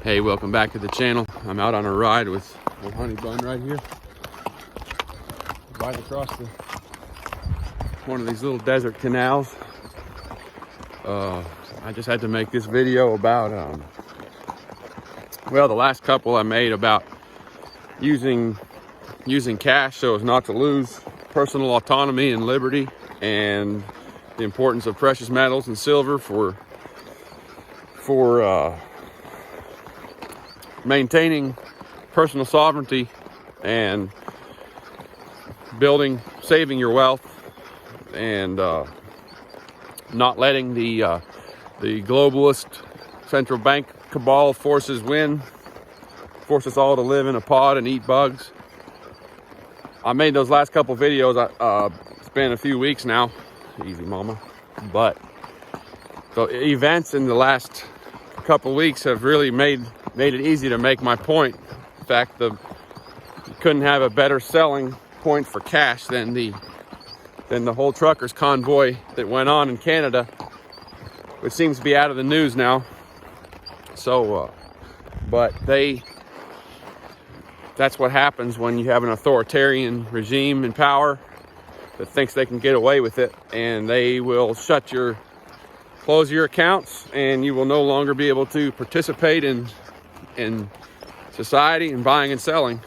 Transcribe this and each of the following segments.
Hey, welcome back to the channel. I'm out on a ride with old Honey Bun right here. Right across one of these little desert canals. I just had to make this video about, well, the last couple I made about using cash so as not to lose personal autonomy and liberty, and the importance of precious metals and silver for maintaining personal sovereignty and saving your wealth, and not letting the globalist central bank cabal forces win, force us all to live in a pod and eat bugs. I made those last couple videos. It's been a few weeks now. Easy, mama. But the events in the last couple weeks have really made it easy to make my point. In fact, you couldn't have a better selling point for cash than the whole truckers convoy that went on in Canada, which seems to be out of the news now. So, but that's what happens when you have an authoritarian regime in power that thinks they can get away with it, and they will close your accounts, and you will no longer be able to participate in society and buying and selling.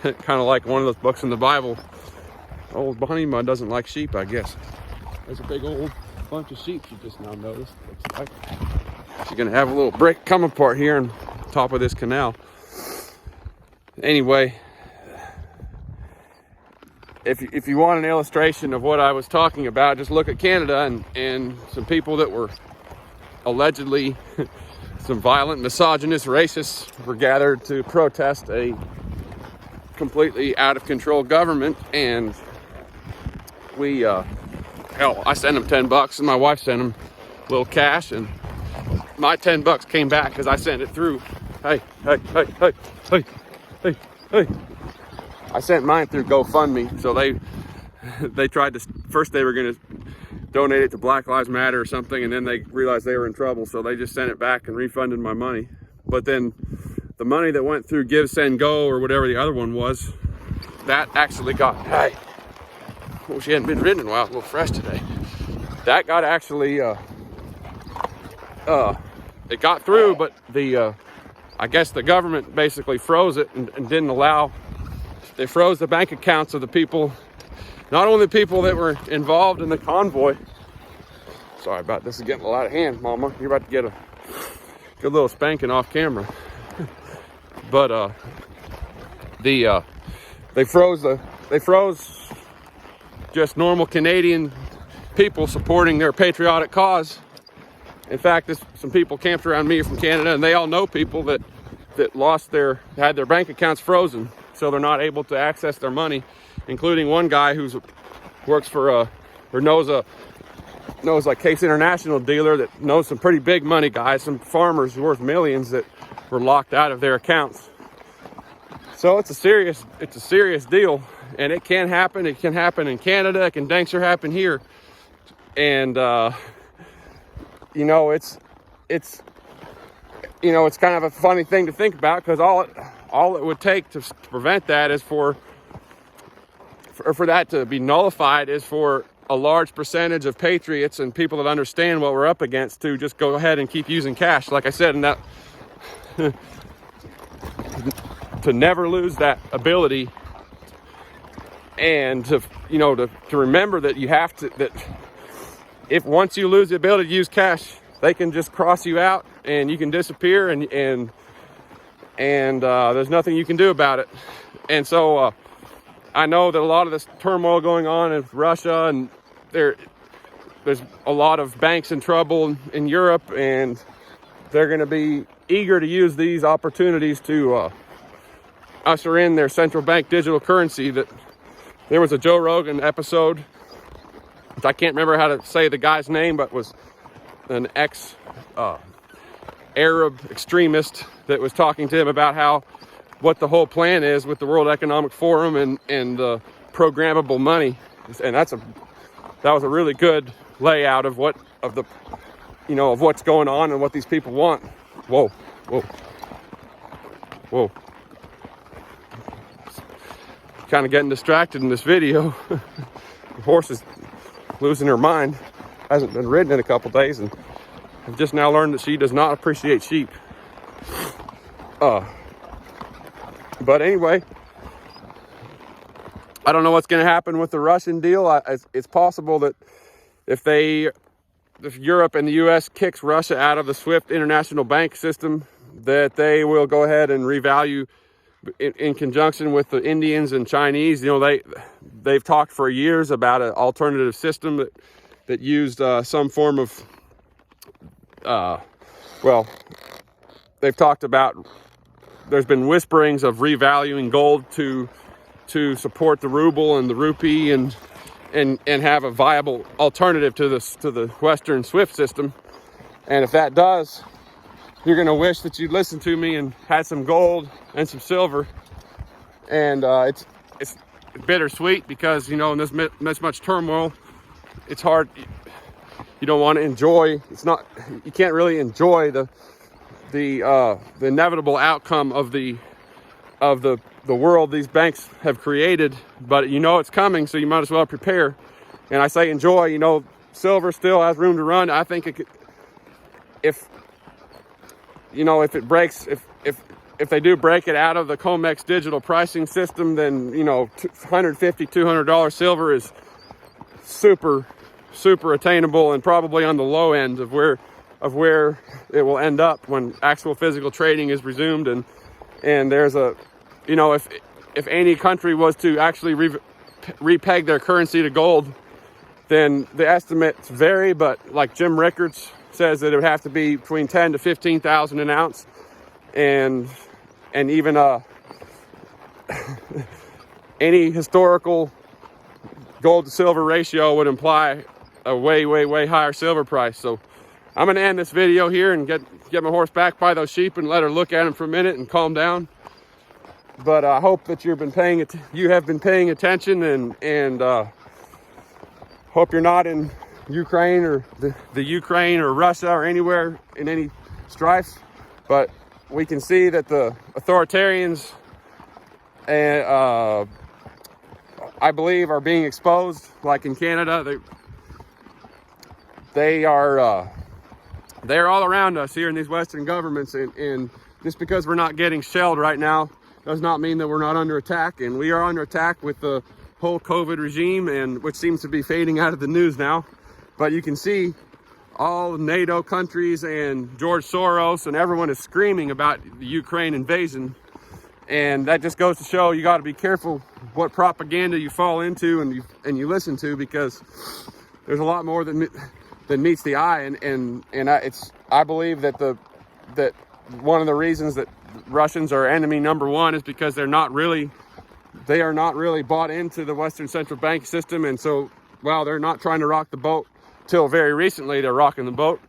Kind of like one of those books in the Bible. Old Honey Bun doesn't like sheep, I guess. There's a big old bunch of sheep you just now noticed. Looks like she's gonna have a little brick come apart here on top of this canal. Anyway, if you want an illustration of what I was talking about, just look at Canada and some people that were allegedly some violent, misogynist racists were gathered to protest a completely out of control government, and I sent them $10 and my wife sent them a little cash, and my $10 came back because I sent it through. Hey. I sent mine through GoFundMe. So they tried to, first they were going to donate it to Black Lives Matter or something, and then they realized they were in trouble, so they just sent it back and refunded my money. But then the money that went through Give, Send, Go, or whatever the other one was, that actually got, well, she hadn't been ridden in a while, a little fresh today. That got actually, it got through, but I guess the government basically froze it and didn't allow, they froze the bank accounts of the people, not only the people that were involved in the convoy. Sorry about this, is getting a lot of hand, Mama. You're about to get a good little spanking off camera. But they froze just normal Canadian people supporting their patriotic cause. In fact, some people camped around me from Canada, and they all know people that had their bank accounts frozen, so they're not able to access their money, including one guy who works for knows like Case International dealer that knows some pretty big money guys, some farmers worth millions that were locked out of their accounts. So it's a serious deal, and it can happen. It can happen in Canada. It can dang sure happen here. And it's kind of a funny thing to think about, because all it would take to prevent that is for that to be nullified is for a large percentage of patriots and people that understand what we're up against to just go ahead and keep using cash, like I said, and that to never lose that ability, and to remember that you have to, that if once you lose the ability to use cash, they can just cross you out and you can disappear, and there's nothing you can do about it. And so I know that a lot of this turmoil going on in Russia, and there's a lot of banks in trouble in Europe, and they're going to be eager to use these opportunities to usher in their central bank digital currency. That there was a Joe Rogan episode, which I can't remember how to say the guy's name, but was an Arab extremist that was talking to him about what the whole plan is with the World Economic Forum and the programmable money. And that was a really good layout of what's going on and what these people want. Whoa. Whoa. Kind of getting distracted in this video. The horse is losing her mind. Hasn't been ridden in a couple days, and I've just now learned that she does not appreciate sheep. But anyway, I don't know what's going to happen with the Russian deal. It's possible that if Europe and the U.S. kicks Russia out of the SWIFT international bank system, that they will go ahead and revalue in conjunction with the Indians and Chinese. You know, they've talked for years about an alternative system that used some form of, well, they've talked about, there's been whisperings of revaluing gold to support the ruble and the rupee and have a viable alternative to the Western SWIFT system. And if that does, you're going to wish that you'd listened to me and had some gold and some silver. And it's bittersweet because, you know, in this much turmoil, it's hard. You don't want to enjoy. You can't really enjoy the inevitable outcome of the world these banks have created, but you know it's coming, so you might as well prepare. And I say enjoy. You know, silver still has room to run. I think it could, if it breaks, if they do break it out of the COMEX digital pricing system, then, you know, $150, $200 silver is super attainable, and probably on the low end of where it will end up when actual physical trading is resumed. And there's a, you know, if any country was to actually repeg their currency to gold, then the estimates vary, but like Jim Rickards says that it would have to be between 10 to 15,000 an ounce, and even any historical gold to silver ratio would imply a way higher silver price. So I'm going to end this video here and get my horse back by those sheep and let her look at them for a minute and calm down. But I hope that you have been paying attention, and hope you're not in Ukraine or the Ukraine or Russia or anywhere in any strife. But we can see that the authoritarians, I believe, are being exposed. Like in Canada, they're all around us here in these Western governments, and just because we're not getting shelled right now does not mean that we're not under attack. And we are under attack with the whole COVID regime, and which seems to be fading out of the news now. But you can see all NATO countries and George Soros and everyone is screaming about the Ukraine invasion. And that just goes to show you got to be careful what propaganda you fall into and you listen to, because there's a lot more than meets the eye. And I believe that one of the reasons that Russians are enemy number one is because they are not really bought into the Western central bank system. And so while they're not trying to rock the boat, till very recently they're rocking the boat,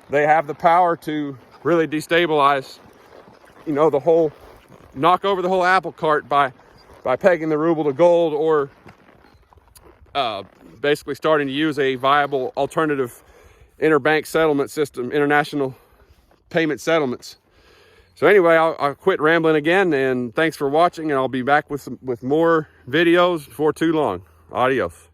they have the power to really destabilize, you know, knock over the whole apple cart by pegging the ruble to gold, or basically starting to use a viable alternative interbank settlement system, international payment settlements. So anyway, I'll quit rambling again, and thanks for watching, and I'll be back with more videos before too long. Adios.